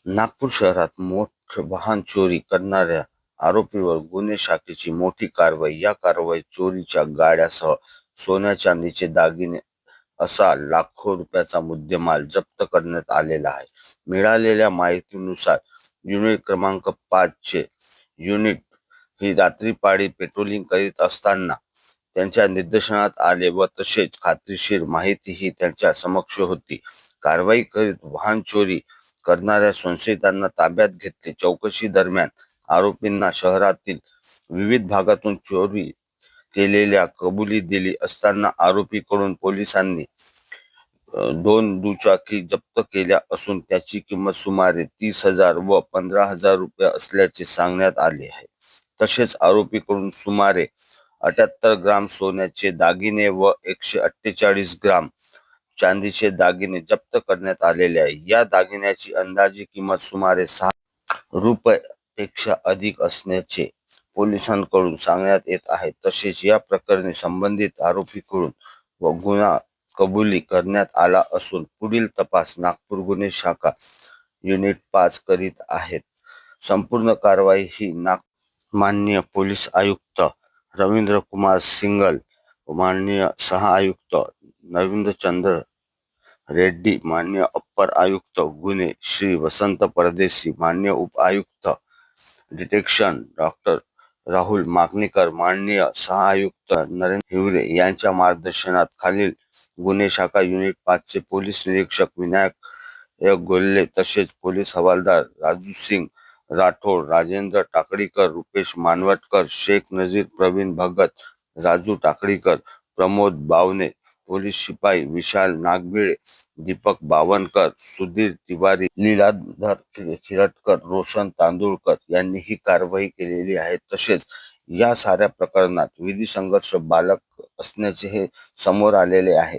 नागपूर शहरात वाहन चोरी करणाऱ्या आरोपीवर गुन्हे शाखेची मोठी कारवाई. या कारवाईत चोरीच्या गाड्यासह सोन्या चांदीचे दागिने असा लाखो रुपयाचा मुद्देमाल जप्त करण्यात आलेला आहे. मिळालेल्या माहितीनुसार युनिट क्रमांक 5 चे युनिट ही रात्री पाळी पेट्रोलिंग करीत असताना त्यांच्या निदर्शनात आले व तसेच खात्रीशीर माहितीही त्यांच्या समक्ष होती. कारवाई करीत वाहन चोरी करणाऱ्या संशयितांना ताब्यात घेतले. चौकशी दरम्यान आरोपींना शहरातील विविध भागातून चोरी केलेल्या कबुली दिली असताना आरोपीकडून पोलिसांनी 2 दुचाकी जप्त केल्या असून त्याची किंमत सुमारे 30,000 व 15,000 रुपये असल्याचे सांगण्यात आले आहे. तसेच आरोपीकडून सुमारे 78 ग्राम सोन्याचे दागिने व 148 ग्राम चांदीचे दागिने जप्त करण्यात आलेले आहे. या दागिन्याची अंदाजे किंमत सुमारे 6 रुपयापेक्षा अधिक असल्याचे पोलिसांकडून सांगण्यात येत आहे. तसेच या प्रकरणी संबंधित आरोपीकडून गुन्हा कबुली करण्यात आला असून पुढील तपास नागपूर गुन्हे शाखा युनिट 5 करीत आहेत. संपूर्ण कारवाई ही माननीय पोलीस आयुक्त रवींद्र कुमार सिंगल, माननीय सह आयुक्त नवीन चंद्र रेड्डी, माननीय अप्पर आयुक्त गुन्हे श्री वसंत परदेशी, माननीय उप आयुक्त डिटेक्शन डॉक्टर राहुल मागणीकर, माननीय सह आयुक्त नरेंद्र हिवरे यांच्या मार्गदर्शनात खालील गुन्हे शाखा युनिट 5 चे पोलीस निरीक्षक विनायक गोल्हे तसेच पोलीस हवालदार राजू सिंग राठोड, राजेंद्र टाकळीकर, रुपेश मानवटकर, शेख नजीर, प्रवीण भगत, राजू टाकळीकर, प्रमोद बावने, पोलीस शिपाई विशाल नागबिळे, दीपक बावनकर, सुधीर तिवारी, लीलाधर खिरटकर, रोशन तांदुळकर यांनी ही कारवाई केलेली आहे. तसेच या साऱ्या प्रकरणात विधी संघर्ष बालक असण्याचे हे समोर आलेले आहे.